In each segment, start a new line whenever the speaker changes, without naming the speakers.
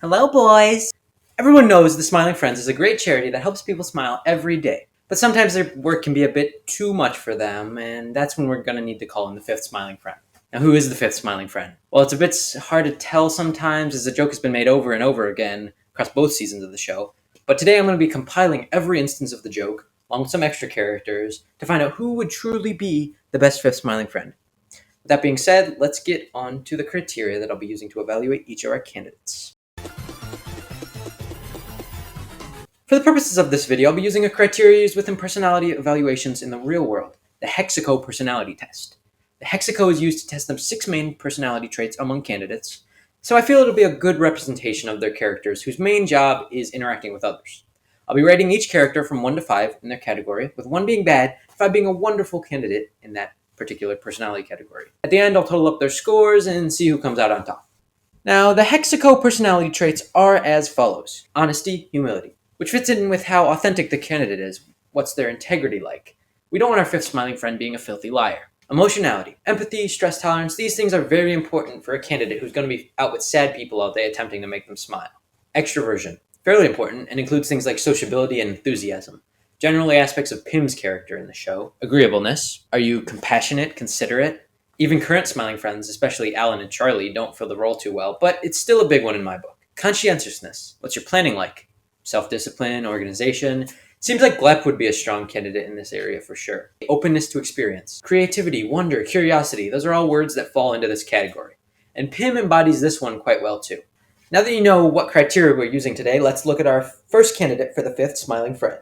Hello, boys! Everyone knows the Smiling Friends is a great charity that helps people smile every day. But sometimes their work can be a bit too much for them, and that's when we're going to need to call in the fifth Smiling Friend. Now, who is the fifth Smiling Friend? Well, it's a bit hard to tell sometimes, as the joke has been made over and over again across both seasons of the show. But today I'm going to be compiling every instance of the joke, along with some extra characters, to find out who would truly be the best fifth Smiling Friend. With that being said, let's get on to the criteria that I'll be using to evaluate each of our candidates. For the purposes of this video, I'll be using a criteria used within personality evaluations in the real world, the Hexaco personality test. The Hexaco is used to test the 6 main personality traits among candidates, so I feel it'll be a good representation of their characters whose main job is interacting with others. I'll be rating each character from 1 to 5 in their category, with 1 being bad, 5 being a wonderful candidate in that particular personality category. At the end, I'll total up their scores and see who comes out on top. Now, the Hexaco personality traits are as follows: honesty, humility, which fits in with how authentic the candidate is. What's their integrity like? We don't want our fifth Smiling Friend being a filthy liar. Emotionality, empathy, stress tolerance, these things are very important for a candidate who's going to be out with sad people all day attempting to make them smile. Extroversion, fairly important, and includes things like sociability and enthusiasm. Generally aspects of Pim's character in the show. Agreeableness, are you compassionate, considerate? Even current Smiling Friends, especially Alan and Charlie, don't fill the role too well, but it's still a big one in my book. Conscientiousness, what's your planning like? Self-discipline, organization. Seems like Glep would be a strong candidate in this area for sure. Openness to experience. Creativity, wonder, curiosity, those are all words that fall into this category. And Pim embodies this one quite well too. Now that you know what criteria we're using today, let's look at our first candidate for the fifth Smiling Friend.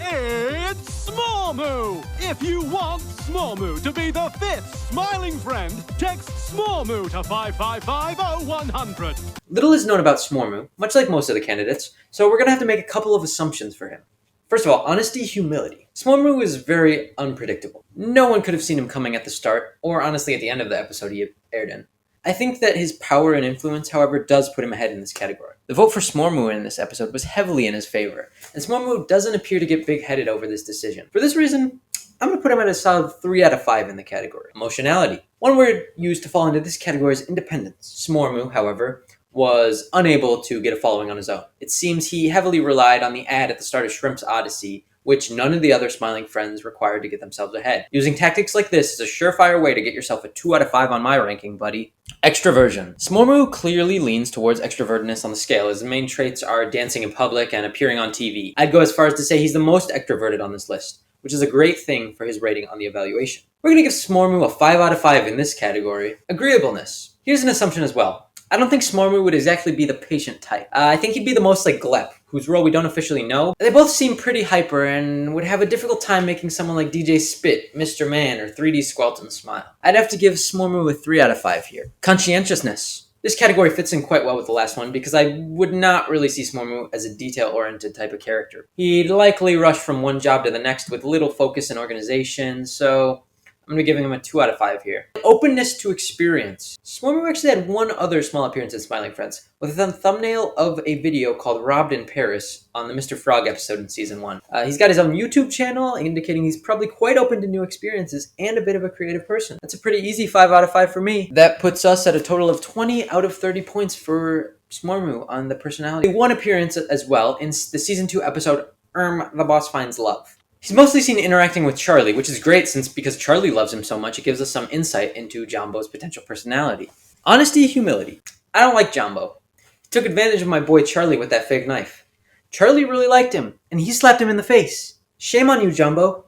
It's Smormu! If you want Smormu to be the fifth Smiling Friend, text Smormu to 5550
Little is known about Smormu, much like most of the candidates, so we're going to have to make a couple of assumptions for him. First of all, honesty, humility. Smormu is very unpredictable. No one could have seen him coming at the start, or honestly at the end of the episode he aired in. I think that his power and influence, however, does put him ahead in this category. The vote for Smormu in this episode was heavily in his favor, and Smormu doesn't appear to get big-headed over this decision. For this reason, I'm going to put him at a solid 3 out of 5 in the category. Emotionality. One word used to fall into this category is independence. Smormu, however, was unable to get a following on his own. It seems he heavily relied on the ad at the start of Shrimp's Odyssey, which none of the other Smiling Friends required to get themselves ahead. Using tactics like this is a surefire way to get yourself a 2 out of 5 on my ranking, buddy. Extroversion. Smormu clearly leans towards extrovertedness on the scale. His main traits are dancing in public and appearing on TV. I'd go as far as to say he's the most extroverted on this list, which is a great thing for his rating on the evaluation. We're going to give Smormu a 5 out of 5 in this category. Agreeableness. Here's an assumption as well. I don't think Smormu would exactly be the patient type. I think he'd be the most like Glep, whose role we don't officially know. They both seem pretty hyper and would have a difficult time making someone like DJ Spit, Mr. Man, or 3D Squelton smile. I'd have to give Smormu a 3 out of 5 here. Conscientiousness. This category fits in quite well with the last one because I would not really see Smormu as a detail-oriented type of character. He'd likely rush from one job to the next with little focus and organization, so I'm going to be giving him a 2 out of 5 here. Openness to experience. Smormu actually had one other small appearance in Smiling Friends, with a thumbnail of a video called Robbed in Paris on the Mr. Frog episode in Season 1. He's got his own YouTube channel, indicating he's probably quite open to new experiences and a bit of a creative person. That's a pretty easy 5 out of 5 for me. That puts us at a total of 20 out of 30 points for Smormu on the personality. One appearance as well in the Season 2 episode, The Boss Finds Love. He's mostly seen interacting with Charlie, which is great because Charlie loves him so much, it gives us some insight into Jombo's potential personality. Honesty, humility. I don't like Jombo. He took advantage of my boy Charlie with that fake knife. Charlie really liked him, and he slapped him in the face. Shame on you, Jombo.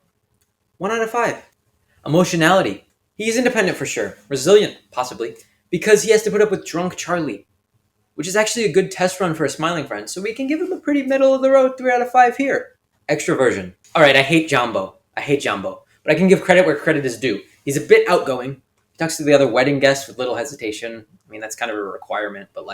1 out of 5. Emotionality. He's independent for sure. Resilient, possibly, because he has to put up with drunk Charlie, which is actually a good test run for a Smiling Friend, so we can give him a pretty middle-of-the-road 3 out of 5 here. Extroversion. Alright, I hate Jombo, but I can give credit where credit is due. He's a bit outgoing. He talks to the other wedding guests with little hesitation. I mean, that's kind of a requirement, but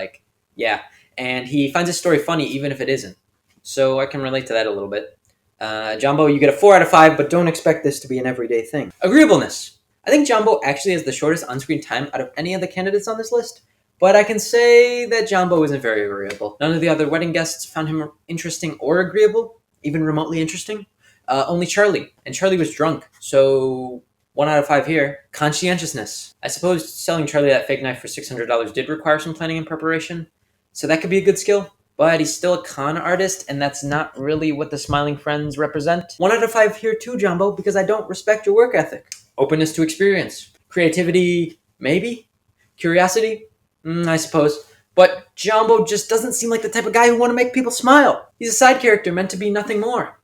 yeah. And he finds his story funny even if it isn't. So I can relate to that a little bit. Jombo, you get a 4 out of 5, but don't expect this to be an everyday thing. Agreeableness. I think Jombo actually has the shortest on-screen time out of any of the candidates on this list, but I can say that Jombo isn't very agreeable. None of the other wedding guests found him interesting or agreeable, even remotely interesting. Only Charlie, and Charlie was drunk, so 1 out of 5 here. Conscientiousness. I suppose selling Charlie that fake knife for $600 did require some planning and preparation, so that could be a good skill. But he's still a con artist, and that's not really what the Smiling Friends represent. 1 out of 5 here too, Jombo, because I don't respect your work ethic. Openness to experience. Creativity, maybe? Curiosity? I suppose. But Jombo just doesn't seem like the type of guy who want to make people smile. He's a side character meant to be nothing more.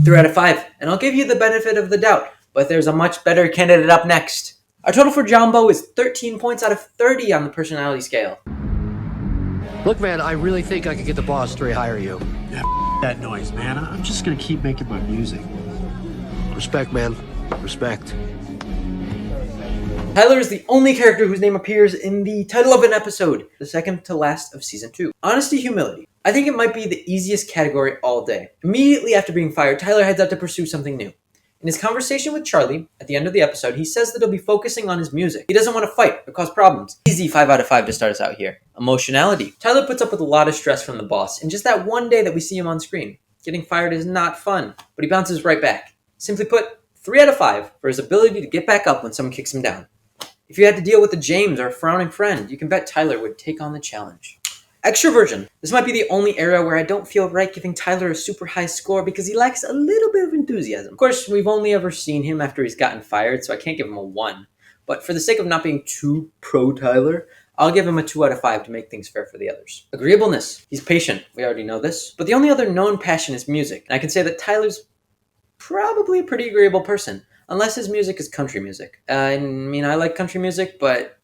3 out of 5, and I'll give you the benefit of the doubt, but there's a much better candidate up next. Our total for Jombo is 13 points out of 30 on the personality scale.
Look, man, I really think I could get the boss to rehire you.
Yeah, that noise, man. I'm just gonna keep making my music.
Respect, man. Respect.
Tyler is the only character whose name appears in the title of an episode, the second to last of Season 2. Honesty, humility. I think it might be the easiest category all day. Immediately after being fired, Tyler heads out to pursue something new. In his conversation with Charlie, at the end of the episode, he says that he'll be focusing on his music. He doesn't want to fight or cause problems. Easy 5 out of 5 to start us out here. Emotionality. Tyler puts up with a lot of stress from the boss in just that one day that we see him on screen. Getting fired is not fun, but he bounces right back. Simply put, 3 out of 5 for his ability to get back up when someone kicks him down. If you had to deal with a James or a frowning friend, you can bet Tyler would take on the challenge. Extroversion. This might be the only area where I don't feel right giving Tyler a super high score because he lacks a little bit of enthusiasm. Of course, we've only ever seen him after he's gotten fired, so I can't give him a 1. But for the sake of not being too pro-Tyler, I'll give him a 2 out of 5 to make things fair for the others. Agreeableness. He's patient. We already know this. But the only other known passion is music. And I can say that Tyler's probably a pretty agreeable person. Unless his music is country music. I mean, I like country music, but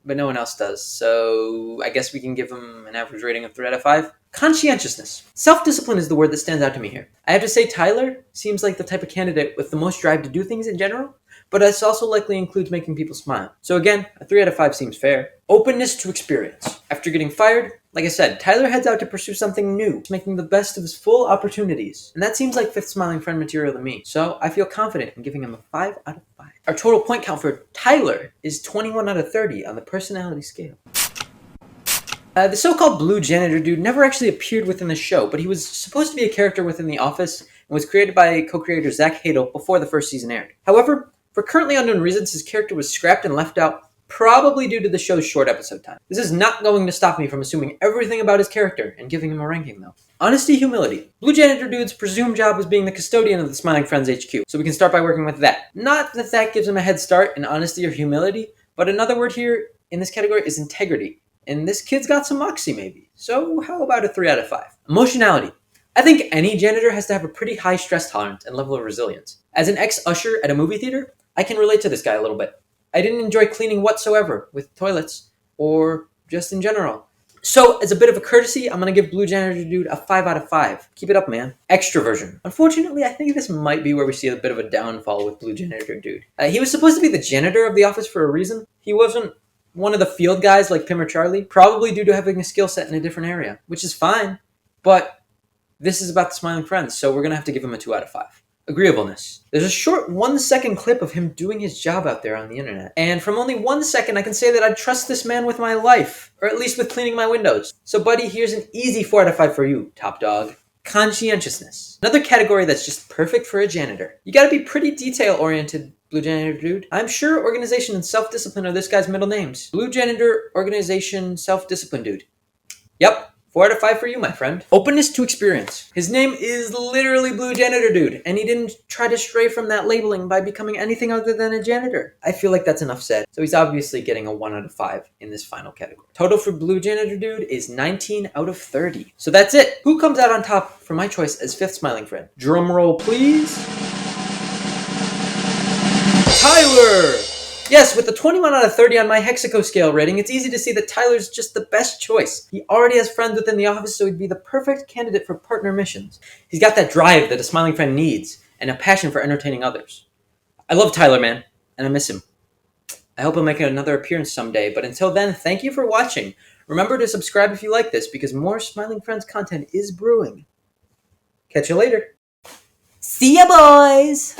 no one else does. So I guess we can give him an average rating of 3 out of 5. Conscientiousness. Self-discipline is the word that stands out to me here. I have to say Tyler seems like the type of candidate with the most drive to do things in general, but this also likely includes making people smile. So again, a 3 out of 5 seems fair. Openness to experience. After getting fired, like I said, Tyler heads out to pursue something new, making the best of his full opportunities. And that seems like fifth Smiling Friend material to me. So I feel confident in giving him a 5 out of 5. Our total point count for Tyler is 21 out of 30 on the personality scale. The so-called blue janitor dude never actually appeared within the show, but he was supposed to be a character within The Office and was created by co-creator Zach Hadel before the first season aired. However, for currently unknown reasons, his character was scrapped and left out, probably due to the show's short episode time. This is not going to stop me from assuming everything about his character and giving him a ranking, though. Honesty, humility. Blue janitor dude's presumed job was being the custodian of the Smiling Friends HQ, so we can start by working with that. Not that that gives him a head start in honesty or humility, but another word here in this category is integrity. And this kid's got some moxie, maybe. So how about a 3 out of 5? Emotionality. I think any janitor has to have a pretty high stress tolerance and level of resilience. As an ex-usher at a movie theater, I can relate to this guy a little bit. I didn't enjoy cleaning whatsoever with toilets, or just in general. So, as a bit of a courtesy, I'm going to give Blue Janitor Dude a 5 out of 5. Keep it up, man. Extroversion. Unfortunately, I think this might be where we see a bit of a downfall with Blue Janitor Dude. He was supposed to be the janitor of the office for a reason. He wasn't one of the field guys like Pim or Charlie, probably due to having a skill set in a different area, which is fine, but this is about the Smiling Friends, so we're going to have to give him a 2 out of 5. Agreeableness. There's a short 1-second clip of him doing his job out there on the internet, and from only 1 second I can say that I'd trust this man with my life, or at least with cleaning my windows. So buddy, here's an easy 4 out of 5 for you, top dog. Conscientiousness. Another category that's just perfect for a janitor. You gotta be pretty detail-oriented, Blue Janitor Dude. I'm sure organization and self-discipline are this guy's middle names. Blue Janitor, Organization, Self-Discipline Dude. Yep, 4 out of 5 for you, my friend. Openness to experience. His name is literally Blue Janitor Dude, and he didn't try to stray from that labeling by becoming anything other than a janitor. I feel like that's enough said. So he's obviously getting a 1 out of 5 in this final category. Total for Blue Janitor Dude is 19 out of 30. So that's it. Who comes out on top for my choice as fifth Smiling Friend? Drum roll, please. Tyler! Yes, with the 21 out of 30 on my Hexaco scale rating, it's easy to see that Tyler's just the best choice. He already has friends within the office, so he'd be the perfect candidate for partner missions. He's got that drive that a Smiling Friend needs, and a passion for entertaining others. I love Tyler, man, and I miss him. I hope he'll make another appearance someday, but until then, thank you for watching. Remember to subscribe if you like this, because more Smiling Friends content is brewing. Catch you later. See ya, boys!